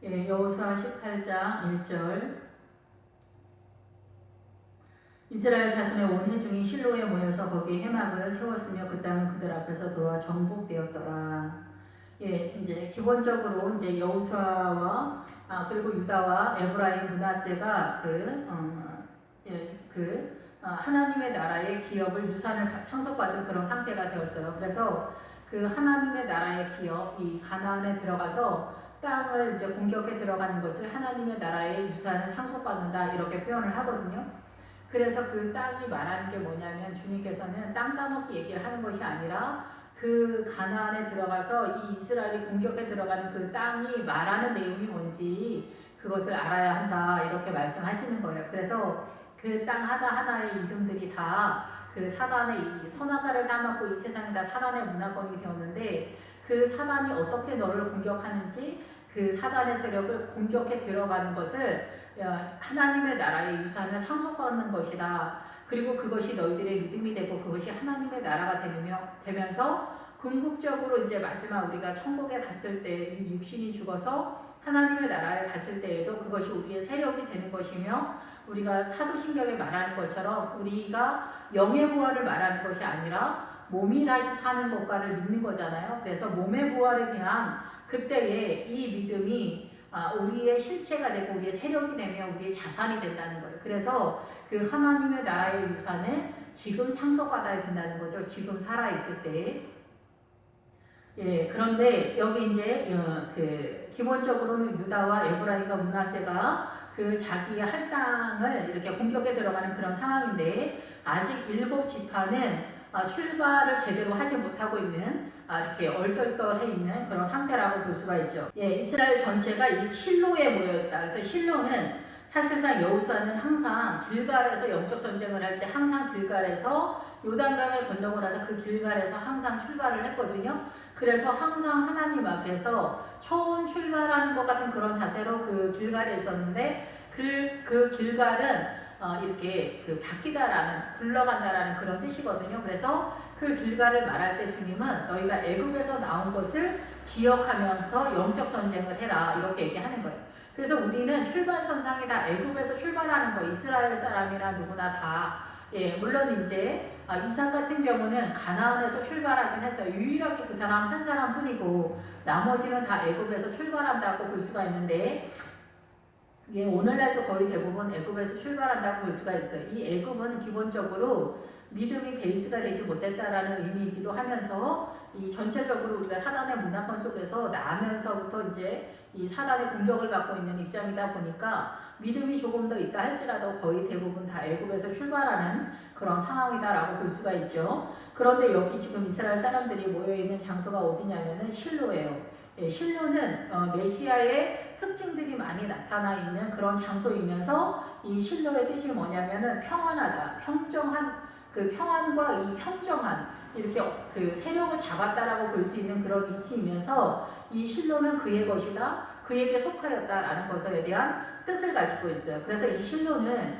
여호수아 18장 1절. 이스라엘 자손의 온 회중이 실로에 모여서 거기에 회막을 세웠으며 그 땅은 그들 앞에서 돌아 정복되었더라. 이제 기본적으로 이제 여호수아와 그리고 유다와 에브라임 므낫세가 하나님의 나라의 기업을 유산을 상속받은 그런 상태가 되었어요. 그래서 그 하나님의 나라의 기업, 이 가나안에 들어가서 땅을 이제 공격해 들어가는 것을 하나님의 나라의 유산을 상속받는다 이렇게 표현을 하거든요. 그래서 그 땅이 말하는 게 뭐냐면 주님께서는 땅 따먹기 얘기를 하는 것이 아니라 그 가나안에 들어가서 이 이스라엘이 공격해 들어가는 그 땅이 말하는 내용이 뭔지 그것을 알아야 한다 이렇게 말씀하시는 거예요. 그래서 그 땅 하나하나의 이름들이 다 그 사단의 이 선악과를 따먹고 이 세상이 다 사단의 문화권이 되었는데 그 사단이 어떻게 너를 공격하는지 그 사단의 세력을 공격해 들어가는 것을 하나님의 나라의 유산을 상속받는 것이다. 그리고 그것이 너희들의 믿음이 되고 그것이 하나님의 나라가 되면서 궁극적으로 이제 마지막 우리가 천국에 갔을 때 이 육신이 죽어서 하나님의 나라에 갔을 때에도 그것이 우리의 세력이 되는 것이며 우리가 사도신경에 말하는 것처럼 우리가 영의 부활을 말하는 것이 아니라 몸이 다시 사는 것과를 믿는 거잖아요. 그래서 몸의 부활에 대한 그때의 이 믿음이 우리의 실체가 되고 우리의 세력이 되며 우리의 자산이 된다는 거예요. 그래서 그 하나님의 나라의 유산을 지금 상속받아야 된다는 거죠. 지금 살아있을 때. 그런데 여기 이제 기본적으로는 유다와 에브라임과 므낫세가 그 자기의 할당을 이렇게 공격에 들어가는 그런 상황인데 아직 7지파는 출발을 제대로 하지 못하고 있는 이렇게 얼떨떨해 있는 그런 상태라고 볼 수가 있죠. 이스라엘 전체가 이 실로에 모여있다. 그래서 실로는 사실상 여호수아는 항상 길갈에서 영적 전쟁을 할 때 항상 길갈에서 요단강을 건너고 나서 그 길갈에서 항상 출발을 했거든요. 그래서 항상 하나님 앞에서 처음 출발하는 것 같은 그런 자세로 그 길갈에 있었는데 그 길갈은 이렇게 바뀌다라는 굴러간다라는 그런 뜻이거든요. 그래서 그 길갈을 말할 때 주님은 너희가 애굽에서 나온 것을 기억하면서 영적 전쟁을 해라 이렇게 얘기하는 거예요. 그래서 우리는 출발선상이 다 애굽에서 출발하는 거 이스라엘 사람이나 누구나 다 물론 이제 이삭 같은 경우는 가나안에서 출발하긴 했어요. 유일하게 그 사람 한 사람뿐이고 나머지는 다 애굽에서 출발한다고 볼 수가 있는데 오늘날도 거의 대부분 애굽에서 출발한다고 볼 수가 있어요. 이 애굽은 기본적으로 믿음이 베이스가 되지 못했다라는 의미이기도 하면서 이 전체적으로 우리가 사단의 문화권 속에서 나면서부터 이제 이 사단의 공격을 받고 있는 입장이다 보니까 믿음이 조금 더 있다 할지라도 거의 대부분 다 애굽에서 출발하는 그런 상황이다라고 볼 수가 있죠. 그런데 여기 지금 이스라엘 사람들이 모여있는 장소가 어디냐면은 실로예요. 실로는 메시아의 특징들이 많이 나타나 있는 그런 장소이면서 이 실로의 뜻이 뭐냐면은 평안하다, 평정한 그 평안과 이 평정한 이렇게 그 세력을 잡았다라고 볼 수 있는 그런 위치이면서 이 실로는 그의 것이다, 그에게 속하였다라는 것에 대한 뜻을 가지고 있어요. 그래서 이 실로는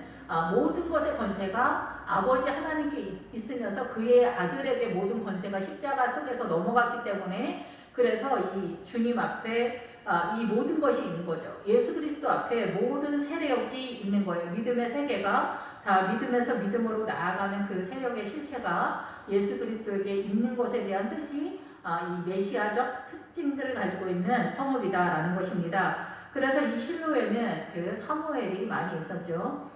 모든 것의 권세가 아버지 하나님께 있으면서 그의 아들에게 모든 권세가 십자가 속에서 넘어갔기 때문에 그래서 이 주님 앞에 이 모든 것이 있는 거죠. 예수 그리스도 앞에 모든 세력이 있는 거예요. 믿음의 세계가 다 믿음에서 믿음으로 나아가는 그 세력의 실체가 예수 그리스도에게 있는 것에 대한 뜻이 이 메시아적 특징들을 가지고 있는 성읍이다라는 것입니다. 그래서 이 실로에는 그 사무엘이 많이 있었죠.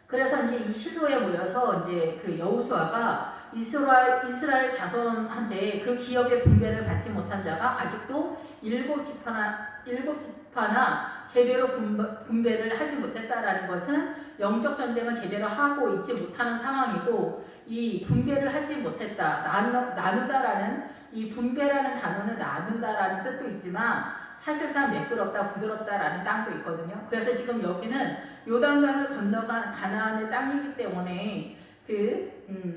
그래서 이제 이 실로에 모여서 이제 그 여호수아가 이스라엘 자손한테 그 기업의 분배를 받지 못한 자가 아직도 7지파나 제대로 분배를 하지 못했다라는 것은 영적 전쟁을 제대로 하고 있지 못하는 상황이고 이 분배를 하지 못했다, 나누다라는 이 분배라는 단어는 나눈다라는 뜻도 있지만 사실상 매끄럽다, 부드럽다라는 땅도 있거든요. 그래서 지금 여기는 요단강을 건너간 가나안의 땅이기 때문에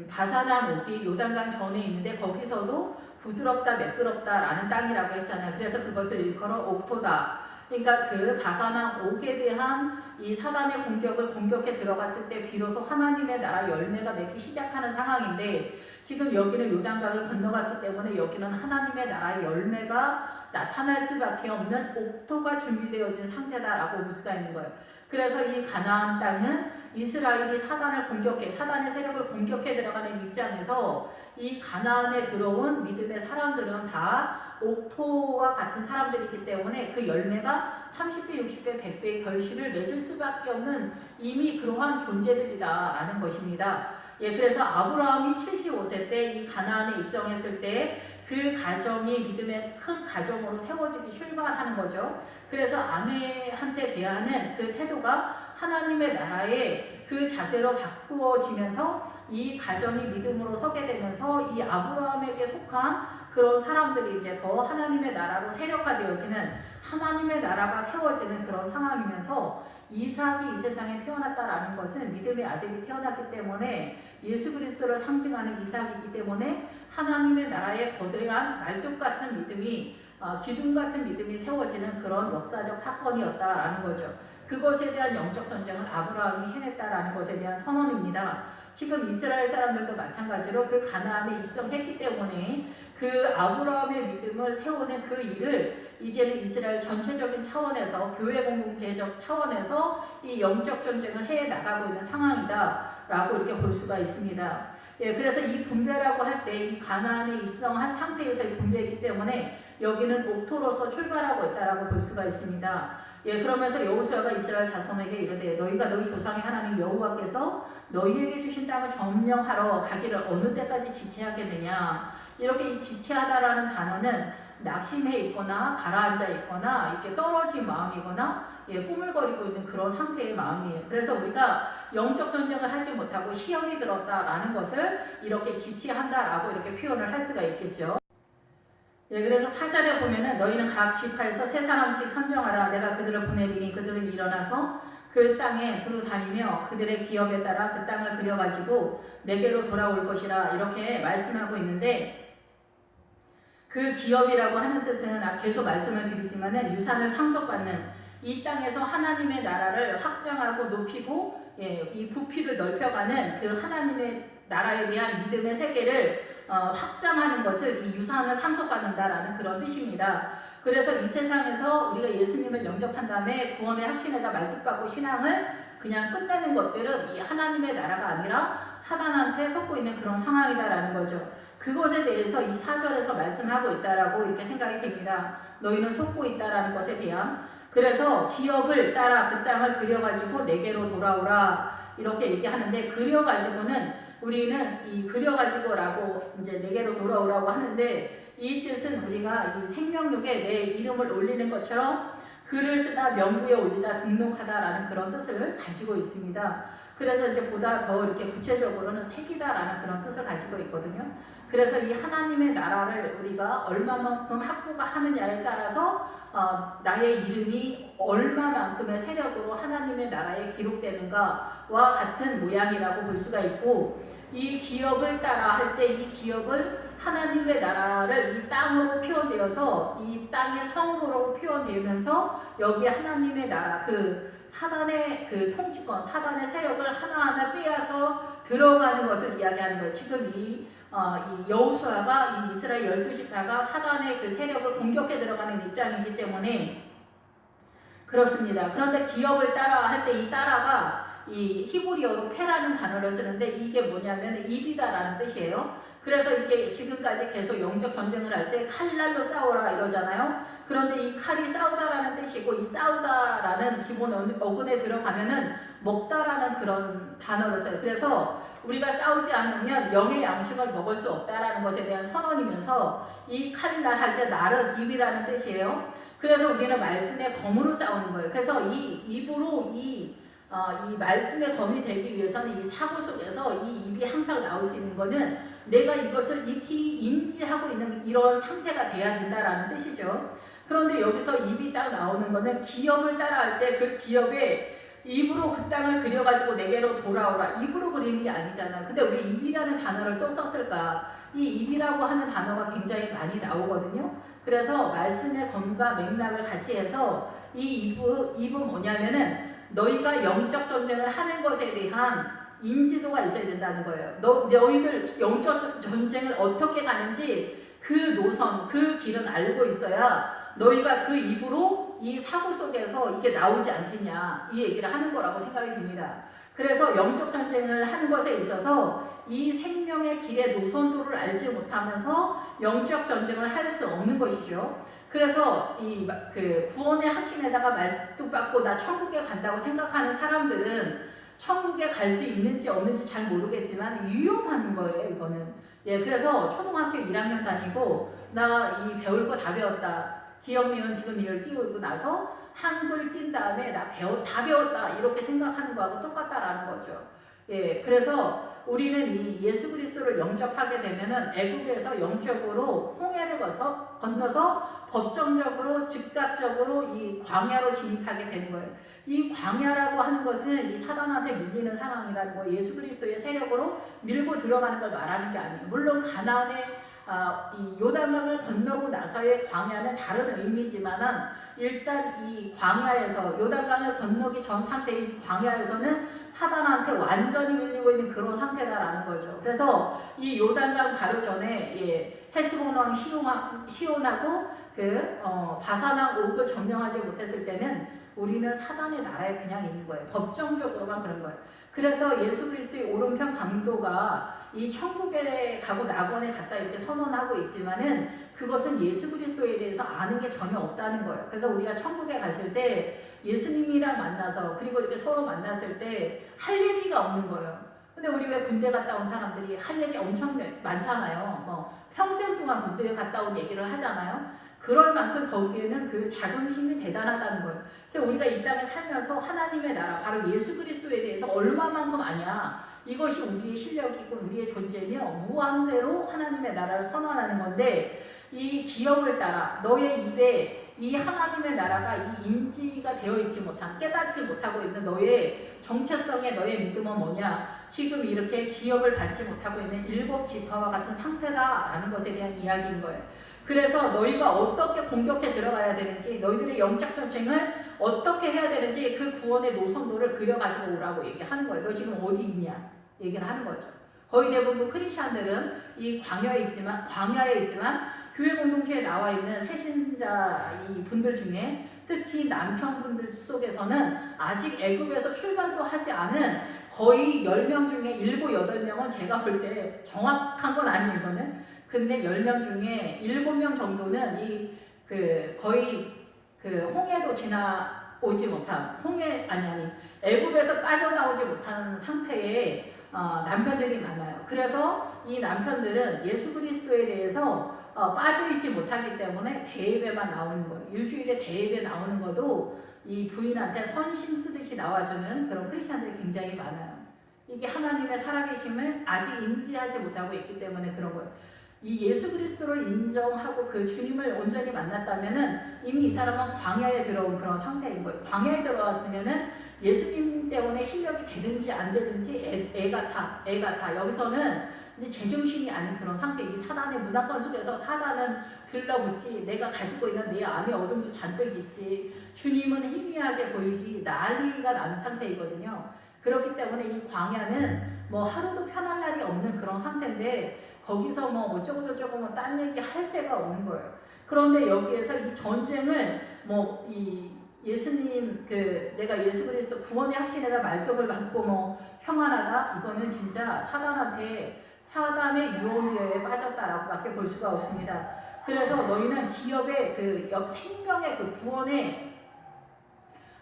바사나 목이 요단강 전에 있는데 거기서도 부드럽다, 매끄럽다라는 땅이라고 했잖아요. 그래서 그것을 일컬어 옥토다, 그러니까 그 바산왕 옥에 대한 이 사단의 공격을 공격해 들어갔을 때 비로소 하나님의 나라 열매가 맺기 시작하는 상황인데, 지금 여기는 요단강을 건너갔기 때문에 여기는 하나님의 나라의 열매가 나타날 수밖에 없는 옥토가 준비되어진 상태다라고 볼 수가 있는 거예요. 그래서 이 가나안 땅은 이스라엘이 사단의 세력을 공격해 들어가는 입장에서 이 가나안에 들어온 믿음의 사람들은 다 옥토와 같은 사람들이기 때문에 그 열매가 30배, 60배, 100배의 결실을 맺을 수밖에 없는 이미 그러한 존재들이다라는 것입니다. 예, 그래서 아브라함이 75세 때 이 가나안에 입성했을 때 그 가정이 믿음의 큰 가정으로 세워지기 출발하는 거죠. 그래서 아내한테 대하는 그 태도가 하나님의 나라의 그 자세로 바꾸어지면서 이 가정이 믿음으로 서게 되면서 이 아브라함에게 속한 그런 사람들이 이제 더 하나님의 나라로 세력화되어지는, 하나님의 나라가 세워지는 그런 상황이면서 이삭이 이 세상에 태어났다라는 것은 믿음의 아들이 태어났기 때문에 예수 그리스도를 상징하는 이삭이기 때문에 하나님의 나라의 거대한 말뚝 같은 믿음이 기둥 같은 믿음이 세워지는 그런 역사적 사건이었다라는 거죠. 그것에 대한 영적 전쟁을 아브라함이 해냈다라는 것에 대한 선언입니다. 지금 이스라엘 사람들도 마찬가지로 그 가나안에 입성했기 때문에 그 아브라함의 믿음을 세우는 그 일을 이제는 이스라엘 전체적인 차원에서, 교회 공동체적 차원에서 이 영적 전쟁을 해 나가고 있는 상황이다라고 이렇게 볼 수가 있습니다. 예, 그래서 이 분배라고 할 때 이 가나안에 입성한 상태에서의 분배이기 때문에 여기는 옥토로서 출발하고 있다라고 볼 수가 있습니다. 예, 그러면서 여호수아가 이스라엘 자손에게 이르되 너희가 너희 조상의 하나님 여호와께서 너희에게 주신 땅을 점령하러 가기를 어느 때까지 지체하겠느냐. 이렇게 이 지체하다라는 단어는 낙심해 있거나 가라앉아 있거나 이렇게 떨어진 마음이거나 예, 꾸물거리고 있는 그런 상태의 마음이에요. 그래서 우리가 영적 전쟁을 하지 못하고 시험이 들었다라는 것을 이렇게 지체한다라고 이렇게 표현을 할 수가 있겠죠. 예, 그래서 4절에 보면은 너희는 각 지파에서 3사람씩 선정하라. 내가 그들을 보내리니 그들은 일어나서 그 땅에 두루 다니며 그들의 기업에 따라 그 땅을 그려가지고 내게로 돌아올 것이라 이렇게 말씀하고 있는데, 그 기업이라고 하는 뜻은 계속 말씀을 드리지만은 유산을 상속받는, 이 땅에서 하나님의 나라를 확장하고 높이고 예, 이 부피를 넓혀가는 그 하나님의 나라에 대한 믿음의 세계를 확장하는 것을 이 유산을 상속받는다라는 그런 뜻입니다. 그래서 이 세상에서 우리가 예수님을 영접한 다음에 구원의 확신에다 말뚝박고 신앙을 그냥 끝내는 것들은 이 하나님의 나라가 아니라 사단한테 속고 있는 그런 상황이다라는 거죠. 그것에 대해서 이 4절에서 말씀하고 있다라고 이렇게 생각이 됩니다. 너희는 속고 있다라는 것에 대한. 그래서 기업을 따라 그 땅을 그려가지고 내게로 돌아오라 이렇게 얘기하는데, 그려가지고는 우리는 이 그려가지고라고 이제 내게로 돌아오라고 하는데, 이 뜻은 우리가 이 생명록에 내 이름을 올리는 것처럼 글을 쓰다 명부에 올리다 등록하다라는 그런 뜻을 가지고 있습니다. 그래서 이제 보다 더 이렇게 구체적으로는 새기다라는 그런 뜻을 가지고 있거든요. 그래서 이 하나님의 나라를 우리가 얼마만큼 확보가 하느냐에 따라서 나의 이름이 얼마만큼의 세력으로 하나님의 나라에 기록되는가와 같은 모양이라고 볼 수가 있고, 이 기업을 따라 할 때 이 기업을 하나님의 나라를 이 땅으로 표현되어서 이 땅의 성으로 표현되면서 여기에 하나님의 나라, 그 사단의 그 통치권, 사단의 세력을 하나하나 빼앗아 들어가는 것을 이야기하는 거예요. 지금 이 여호수아가 이 이스라엘 12지파가 사단의 그 세력을 공격해 들어가는 입장이기 때문에 그렇습니다. 그런데 기업을 따라 할 때 이 따라가 이 히브리어로 페라는 단어를 쓰는데, 이게 뭐냐면 입이다라는 뜻이에요. 그래서 이렇게 지금까지 계속 영적 전쟁을 할 때 칼날로 싸우라 이러잖아요. 그런데 이 칼이 싸우다라는 뜻이고, 이 싸우다라는 기본 어근에 들어가면은 먹다라는 그런 단어를 써요. 그래서 우리가 싸우지 않으면 영의 양식을 먹을 수 없다라는 것에 대한 선언이면서, 이 칼날 할 때 날은 입이라는 뜻이에요. 그래서 우리는 말씀의 검으로 싸우는 거예요. 그래서 이 입으로 이 말씀의 검이 되기 위해서는 이 사고 속에서 이 입이 항상 나올 수 있는 거는 내가 이것을 익히 인지하고 있는 이런 상태가 돼야 된다라는 뜻이죠. 그런데 여기서 입이 딱 나오는 거는 기업을 따라 할 때 그 기업에 입으로 그 땅을 그려가지고 내게로 돌아오라, 입으로 그리는 게 아니잖아. 근데 왜 입이라는 단어를 또 썼을까? 이 입이라고 하는 단어가 굉장히 많이 나오거든요. 그래서 말씀의 검과 맥락을 같이 해서 이 입은 뭐냐면은 너희가 영적 전쟁을 하는 것에 대한 인지도가 있어야 된다는 거예요. 너희들 영적 전쟁을 어떻게 가는지 그 노선, 그 길은 알고 있어야 너희가 그 입으로 이 사고 속에서 이게 나오지 않겠냐 이 얘기를 하는 거라고 생각이 듭니다. 그래서 영적 전쟁을 하는 것에 있어서 이 생명의 길의 노선도를 알지 못하면서 영적 전쟁을 할 수 없는 것이죠. 그래서 그 구원의 확신에다가 말뚝박고 나 천국에 간다고 생각하는 사람들은 천국에 갈 수 있는지 없는지 잘 모르겠지만 위험한 거예요, 이거는. 예, 그래서 초등학교 1학년 다니고 나 이 배울 거 다 배웠다. 기억, 니은, 디귿, 리을 띄우고 나서 한글 띈 다음에 나 다 배웠다. 이렇게 생각하는 거하고 똑같다라는 거죠. 예, 그래서 우리는 이 예수 그리스도를 영접하게 되면은 애굽에서 영적으로 홍해를 건너서 법정적으로 즉각적으로 이 광야로 진입하게 되는 거예요. 이 광야라고 하는 것은 이 사단한테 밀리는 상황이라는 거, 예수 그리스도의 세력으로 밀고 들어가는 걸 말하는 게 아니에요. 물론 가나안의 이 요단강을 건너고 나서의 광야는 다른 의미지만은 일단 이 광야에서 요단강을 건너기 전 상태의 광야에서는 사단한테 완전히 밀리고 있는 그런 상태다라는 거죠. 그래서 이 요단강 바로 전에 헤스본 왕 시온하고 바산왕 옥을 점령하지 못했을 때는 우리는 사단의 나라에 그냥 있는 거예요. 법정적으로만 그런 거예요. 그래서 예수 그리스도의 오른편 강도가 이 천국에 가고 낙원에 갔다 이렇게 선언하고 있지만은 그것은 예수 그리스도에 대해서 아는 게 전혀 없다는 거예요. 그래서 우리가 천국에 갔을 때 예수님이랑 만나서 그리고 이렇게 서로 만났을 때 할 얘기가 없는 거예요. 근데 우리 왜 군대 갔다 온 사람들이 할 얘기 엄청 많잖아요. 평생 동안 군대에 갔다 온 얘기를 하잖아요. 그럴 만큼 거기에는 그 자긍심이 대단하다는 거예요. 그래서 우리가 이 땅에 살면서 하나님의 나라, 바로 예수 그리스도에 대해서 얼마만큼 아냐. 이것이 우리의 실력이고 우리의 존재며 무한대로 하나님의 나라를 선언하는 건데 이 기업을 따라 너의 입에 이 하나님의 나라가 이 인지가 되어 있지 못한, 깨닫지 못하고 있는 너의 정체성의 너의 믿음은 뭐냐? 지금 이렇게 기업을 받지 못하고 있는 7지파와 같은 상태다라는 것에 대한 이야기인 거예요. 그래서 너희가 어떻게 공격해 들어가야 되는지, 너희들의 영적 전쟁을 어떻게 해야 되는지 그 구원의 노선도를 그려가지고 오라고 얘기하는 거예요. 너 지금 어디 있냐? 얘기를 하는 거죠. 거의 대부분 크리스찬들은 이 광야에 있지만 교회 공동체에 나와 있는 새신자 이 분들 중에 특히 남편분들 속에서는 아직 애굽에서 출발도 하지 않은 거의 10명 중에 7, 8명은 제가 볼 때 정확한 건 아니에요, 이거는. 근데 10명 중에 7명 정도는 거의 홍해도 지나오지 못한, 애굽에서 빠져나오지 못한 상태의 남편들이 많아요. 그래서 이 남편들은 예수 그리스도에 대해서 빠져있지 못하기 때문에 대예배만 나오는 거예요. 일주일에 대예배 나오는 것도 이 부인한테 선심 쓰듯이 나와주는 그런 크리스찬들이 굉장히 많아요. 이게 하나님의 살아계심을 아직 인지하지 못하고 있기 때문에 그런 거예요. 이 예수 그리스도를 인정하고 그 주님을 온전히 만났다면은 이미 이 사람은 광야에 들어온 그런 상태인 거예요. 광야에 들어왔으면은 예수님 때문에 실력이 되든지 안 되든지 애가 다 여기서는 이제 제정신이 아닌 그런 상태. 이 사단의 문화권 속에서 사단은 들러붙지, 내가 가지고 있는 내 안에 어둠도 잔뜩 있지, 주님은 희미하게 보이지, 난리가 나는 상태이거든요. 그렇기 때문에 이 광야는 하루도 편할 날이 없는 그런 상태인데 거기서 어쩌고저쩌고 딴 얘기 할 새가 없는 거예요. 그런데 여기에서 이 전쟁을 예수님 내가 예수 그리스도 구원의 확신에다 말뚝을 받고 평안하다, 이거는 진짜 사단의 유혹에 빠졌다라고 밖에 볼 수가 없습니다. 그래서 너희는 기업의 생명의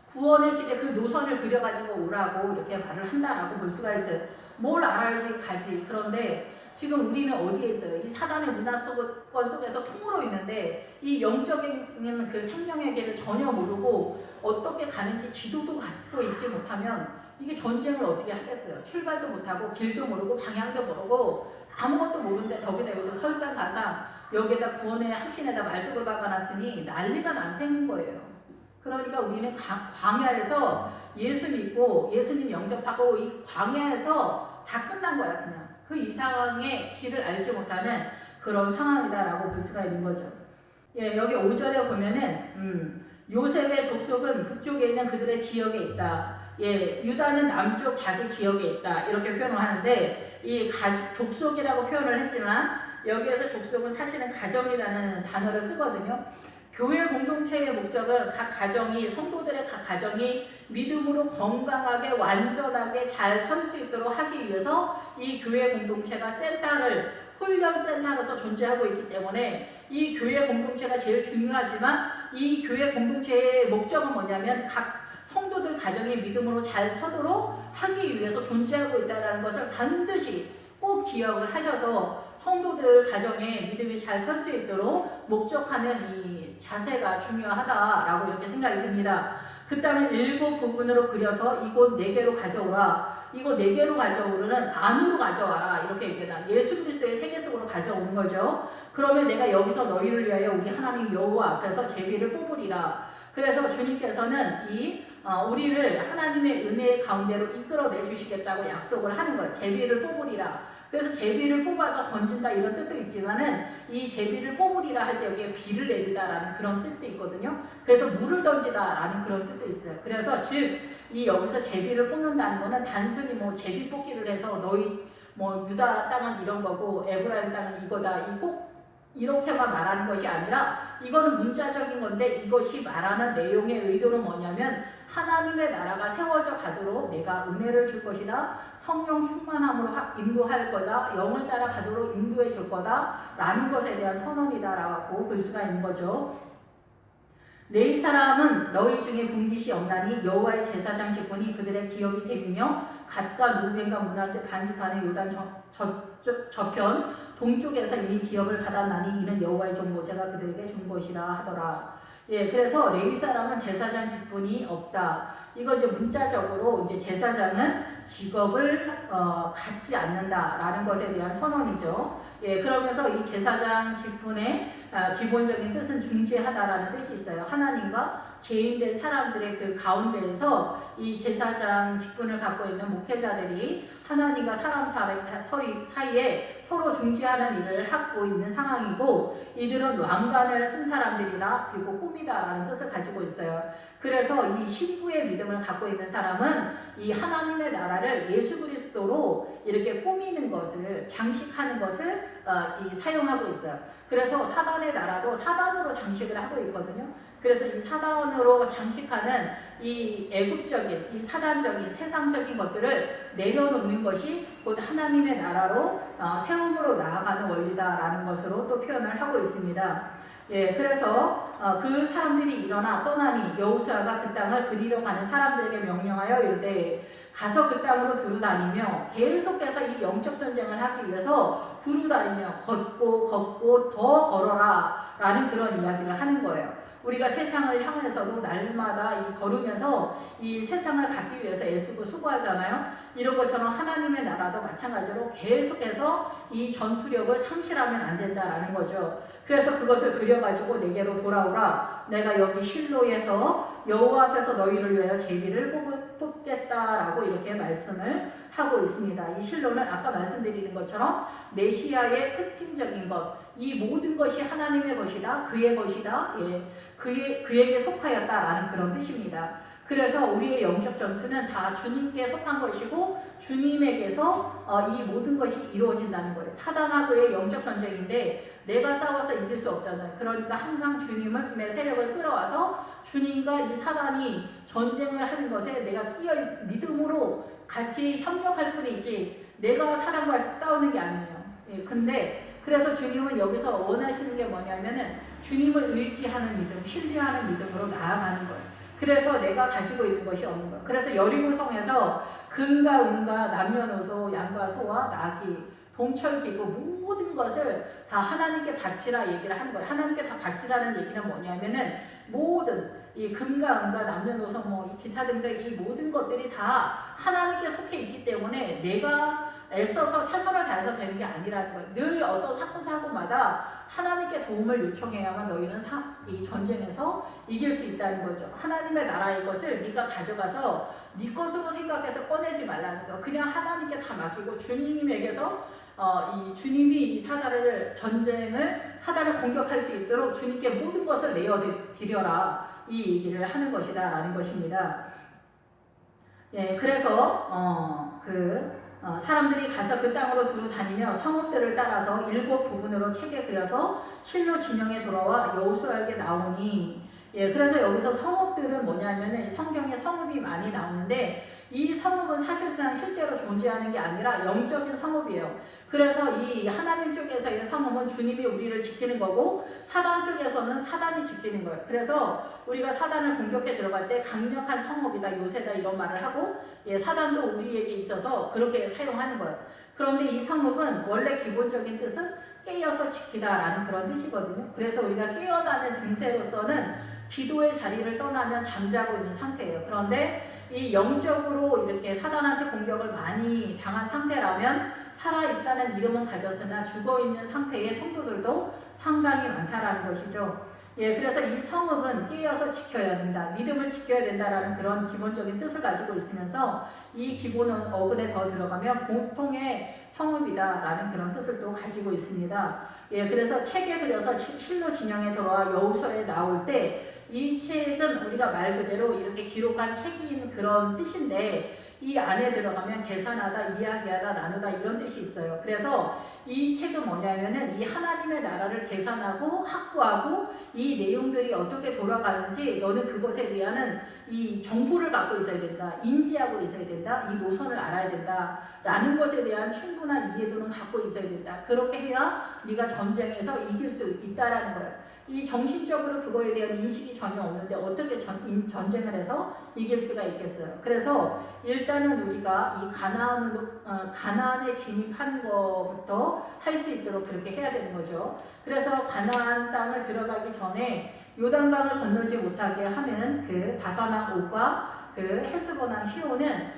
구원의 길에 그 노선을 그려가지고 오라고 이렇게 말을 한다라고 볼 수가 있어요. 뭘 알아야지 가지. 그런데 지금 우리는 어디에 있어요? 이 사단의 문화권 속에서 통으로 있는데 이 영적인 그 생명의 길을 전혀 모르고 어떻게 가는지 지도도 갖고 있지 못하면 이게 전쟁을 어떻게 하겠어요? 출발도 못하고 길도 모르고 방향도 모르고 아무것도 모르는데 덕이다 이것도 설상가상 여기에다 구원의 확신에다 말뚝을 박아놨으니 난리가 난 셈인 거예요. 그러니까 우리는 광야에서 예수 믿고 예수님 영접하고 이 광야에서 다 끝난 거야. 그냥 그 이상의 길을 알지 못하는 그런 상황이다라고 볼 수가 있는 거죠. 예, 여기 5절에 보면은 요셉의 족속은 북쪽에 있는 그들의 지역에 있다. 예, 유다는 남쪽 자기 지역에 있다. 이렇게 표현을 하는데 이 족속이라고 표현을 했지만 여기에서 족속은 사실은 가정이라는 단어를 쓰거든요. 교회 공동체의 목적은 각 가정이 성도들의 각 가정이 믿음으로 건강하게 완전하게 잘 설 수 있도록 하기 위해서 이 교회 공동체가 센터를 훈련 센터로서 존재하고 있기 때문에 이 교회 공동체가 제일 중요하지만 이 교회 공동체의 목적은 뭐냐면 각 성도들 가정이 믿음으로 잘 서도록 하기 위해서 존재하고 있다는 것을 반드시 꼭 기억을 하셔서 성도들 가정에 믿음이 잘 설 수 있도록 목적하는 이 자세가 중요하다라고 이렇게 생각이 듭니다. 그 땅을 7부분으로 그려서 이곳 4개로 가져오라. 이곳 4개로 가져오르는 안으로 가져와라. 이렇게 얘기해요. 예수 그리스도의 세계 속으로 가져오는 거죠. 그러면 내가 여기서 너희를 위하여 우리 하나님 여호와 앞에서 제비를 뽑으리라. 그래서 주님께서는 우리를 하나님의 은혜의 가운데로 이끌어내 주시겠다고 약속을 하는 거예요. 제비를 뽑으리라. 그래서 제비를 뽑아서 던진다 이런 뜻도 있지만은 이 제비를 뽑으리라 할 때 여기에 비를 내리다라는 그런 뜻도 있거든요. 그래서 물을 던지다라는 그런 뜻도 있어요. 그래서 즉 이 여기서 제비를 뽑는다는 거는 단순히 뭐 제비 뽑기를 해서 너희 뭐 유다 땅은 이런 거고 에브라임 땅은 이거다 꼭 이렇게만 말하는 것이 아니라 이거는 문자적인 건데 이것이 말하는 내용의 의도는 뭐냐면 하나님의 나라가 세워져 가도록 내가 은혜를 줄 것이다. 성령 충만함으로 인도할 거다. 영을 따라 가도록 인도해 줄 거다. 라는 것에 대한 선언이다라고 볼 수가 있는 거죠. 내 사람은 너희 중에 분깃이 없나니 여호와의 제사장 직분이 그들의 기업이 되며 갓과 루벤과 므낫세 반지판의 요단 저편 동쪽에서 이미 기업을 받았나니 이는 여호와의 종 모세가 그들에게 준 것이라 하더라. 예, 그래서 레위 사람은 제사장 직분이 없다. 이거 이제 문자적으로 이제 제사장은 직업을 갖지 않는다라는 것에 대한 선언이죠. 예, 그러면서 이 제사장 직분의 기본적인 뜻은 중재하다라는 뜻이 있어요. 하나님과 죄인된 사람들의 그 가운데에서 이 제사장 직분을 갖고 있는 목회자들이 하나님과 사람 사이에 서로 중재하는 일을 하고 있는 상황이고 이들은 왕관을 쓴 사람들이라 그리고 꿈이다라는 뜻을 가지고 있어요. 그래서 이 신부의 믿음을 갖고 있는 사람은 이 하나님의 나라를 예수 그리스도로 이렇게 꾸미는 것을 장식하는 것을 사용하고 있어요. 그래서 사단의 나라도 사단으로 장식을 하고 있거든요. 그래서 이 사단으로 장식하는 이 애국적인, 이 사단적인, 세상적인 것들을 내려놓는 것이 곧 하나님의 나라로 세움으로 나아가는 원리다라는 것으로 또 표현을 하고 있습니다. 예, 그래서 그 사람들이 일어나 떠나니 여호수아가 그 땅을 그리러 가는 사람들에게 명령하여 이르되 가서 그 땅으로 두루다니며 계속해서 이 영적 전쟁을 하기 위해서 두루다니며 걷고 더 걸어라 라는 그런 이야기를 하는 거예요. 우리가 세상을 향해서도 날마다 걸으면서 이 세상을 갖기 위해서 애쓰고 수고하잖아요. 이런 것처럼 하나님의 나라도 마찬가지로 계속해서 이 전투력을 상실하면 안 된다라는 거죠. 그래서 그것을 그려가지고 내게로 돌아오라. 내가 여기 실로에서 여호와 앞에서 너희를 위하여 제비를 뽑겠다라고 이렇게 말씀을 하고 있습니다. 이 실로는 아까 말씀드리는 것처럼 메시아의 특징적인 것, 이 모든 것이 하나님의 것이다, 그의 것이다, 예, 그에게 속하였다라는 그런 뜻입니다. 그래서 우리의 영적 전투는 다 주님께 속한 것이고 주님에게서 이 모든 것이 이루어진다는 거예요. 사단하고의 영적 전쟁인데 내가 싸워서 이길 수 없잖아요. 그러니까 항상 주님의 세력을 끌어와서 주님과 이 사단이 전쟁을 하는 것에 내가 믿음으로 같이 협력할 뿐이지 내가 사단과 싸우는 게 아니에요. 예, 근데 그래서 주님은 여기서 원하시는 게 뭐냐면은 주님을 의지하는 믿음, 신뢰하는 믿음으로 나아가는 거예요. 그래서 내가 가지고 있는 것이 없는 거예요. 그래서 여리고성에서 금과 은과 남녀노소, 양과 소와 나귀, 동철기구 모든 것을 다 하나님께 바치라 얘기를 하는 거예요. 하나님께 다 바치라는 얘기는 뭐냐면은 모든 이 금과 은과 남녀노소 뭐 기타 등등 이 모든 것들이 다 하나님께 속해 있기 때문에 내가 애써서 최선을 다해서 되는 게 아니라는 거예요. 늘 어떤 사건마다 하나님께 도움을 요청해야만 너희는 이 전쟁에서 이길 수 있다는 거죠. 하나님의 나라의 것을 네가 가져가서 네 것으로 생각해서 꺼내지 말라는 거예요. 그냥 하나님께 다 맡기고 주님에게서 이 주님이 이 사단을 공격할 수 있도록 주님께 모든 것을 내어드려라. 이 얘기를 하는 것이다 라는 것입니다. 예, 그래서 사람들이 가서 그 땅으로 두루 다니며 성읍들을 따라서 7 부분으로 책에 그려서 실로 진영에 돌아와 여호수아에게 나오니, 예, 그래서 여기서 성읍들은 뭐냐면은 성경에 성읍이 많이 나오는데 이 성읍은 사실상 실제로 존재하는 게 아니라 영적인 성읍이에요. 그래서 이 하나님 쪽에서의 성읍은 주님이 우리를 지키는 거고 사단 쪽에서는 사단이 지키는 거예요. 그래서 우리가 사단을 공격해 들어갈 때 강력한 성읍이다, 요새다 이런 말을 하고, 예, 사단도 우리에게 있어서 그렇게 사용하는 거예요. 그런데 이 성읍은 원래 기본적인 뜻은 깨어서 지키다라는 그런 뜻이거든요. 그래서 우리가 깨어나는 증세로서는 기도의 자리를 떠나면 잠자고 있는 상태예요. 그런데 이 영적으로 이렇게 사단한테 공격을 많이 당한 상태라면 살아있다는 이름은 가졌으나 죽어있는 상태의 성도들도 상당히 많다라는 것이죠. 예, 그래서 이 성읍은 깨어서 지켜야 된다, 믿음을 지켜야 된다라는 그런 기본적인 뜻을 가지고 있으면서 이 기본 어근에 더 들어가면 보통의 성읍이다라는 그런 뜻을 또 가지고 있습니다. 예, 그래서 책에 그려서 실로 진영에 돌아와 여호수아에 나올 때 이 책은 우리가 말 그대로 이렇게 기록한 책인 그런 뜻인데 이 안에 들어가면 계산하다, 이야기하다, 나누다 이런 뜻이 있어요. 그래서 이 책은 뭐냐면은 이 하나님의 나라를 계산하고 확보하고 이 내용들이 어떻게 돌아가는지 너는 그것에 대한 이 정보를 갖고 있어야 된다, 인지하고 있어야 된다, 이 노선을 알아야 된다 라는 것에 대한 충분한 이해도는 갖고 있어야 된다. 그렇게 해야 네가 전쟁에서 이길 수 있다라는 거예요. 이 정신적으로 그거에 대한 인식이 전혀 없는데 어떻게 전쟁을 해서 이길 수가 있겠어요. 그래서 일단은 우리가 이 가나안에 진입하는 것부터 할 수 있도록 그렇게 해야 되는 거죠. 그래서 가나안 땅을 들어가기 전에 요단강을 건너지 못하게 하는 그 바산왕 옥과 그 헤스본왕 시온은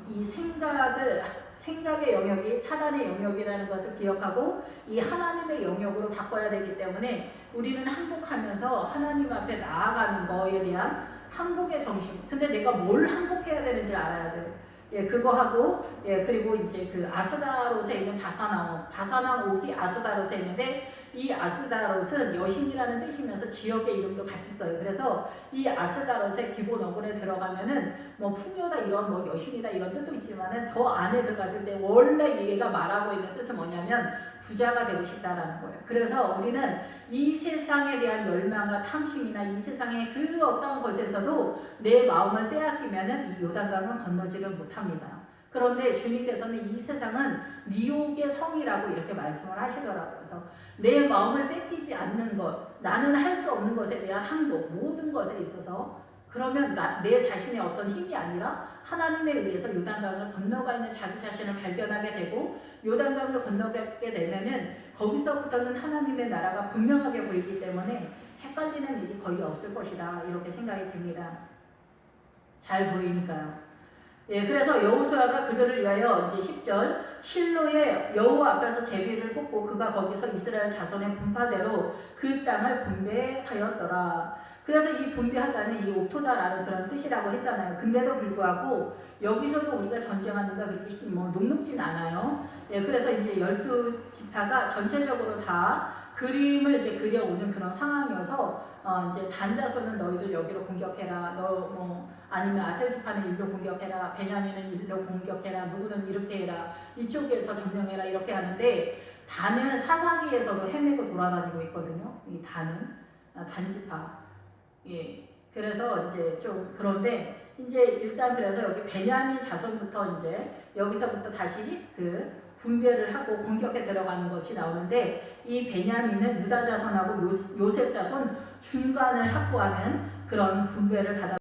이 생각의 영역이 사단의 영역이라는 것을 기억하고 이 하나님의 영역으로 바꿔야 되기 때문에 우리는 항복하면서 하나님 앞에 나아가는 거에 대한 항복의 정신. 근데 내가 뭘 항복해야 되는지 알아야 돼요. 예, 그거 하고, 예, 그리고 이제 그 아스다롯에 있는 바산왕 옥이 아스다롯에 있는데 이 아스다롯은 여신이라는 뜻이면서 지역의 이름도 같이 써요. 그래서 이 아스다롯의 기본 어근에 들어가면은 뭐 풍요다 이런 뭐 여신이다 이런 뜻도 있지만은 더 안에 들어갔을 때 원래 얘가 말하고 있는 뜻은 뭐냐면 부자가 되고 싶다라는 거예요. 그래서 우리는 이 세상에 대한 열망과 탐심이나 이 세상의 그 어떤 것에서도 내 마음을 빼앗기면은 이 요단강을 건너지를 못합니다. 그런데 주님께서는 이 세상은 미혹의 성이라고 이렇게 말씀을 하시더라고요. 그래서 내 마음을 뺏기지 않는 것, 나는 할 수 없는 것에 대한 항복, 모든 것에 있어서 그러면 내 자신의 어떤 힘이 아니라 하나님에 의해서 요단강을 건너가 있는 자기 자신을 발견하게 되고 요단강을 건너게 되면은 거기서부터는 하나님의 나라가 분명하게 보이기 때문에 헷갈리는 일이 거의 없을 것이다 이렇게 생각이 됩니다. 잘 보이니까요. 예, 그래서 여호수아가 그들을 위하여 이제 10절 실로의 여호와 앞에서 제비를 뽑고 그가 거기서 이스라엘 자손의 분파대로 그 땅을 분배하였더라. 그래서 이 분배하다는 이 옥토다라는 그런 뜻이라고 했잖아요. 근데도 불구하고 여기서도 우리가 전쟁하는가 그렇게 뭐 녹록진 않아요. 예, 그래서 이제 12지파가 전체적으로 다 그림을 이제 그려오는 그런 상황이어서 이제 단 자손은 너희들 여기로 공격해라. 아니면 아셀 지파는 일로 공격해라. 베냐민은 일로 공격해라. 누구는 이렇게 해라. 이쪽에서 점령해라. 이렇게 하는데 단은 사사기에서도 헤매고 돌아다니고 있거든요. 이 단은 단지파. 예. 그래서 이제 좀 그런데 이제 일단 그래서 여기 베냐민 자손부터 이제 여기서부터 다시 그 분배를 하고 공격에 들어가는 것이 나오는데 이 베냐민은 유다 자손하고 요셉 자손 중간을 확보하는 그런 분배를 받아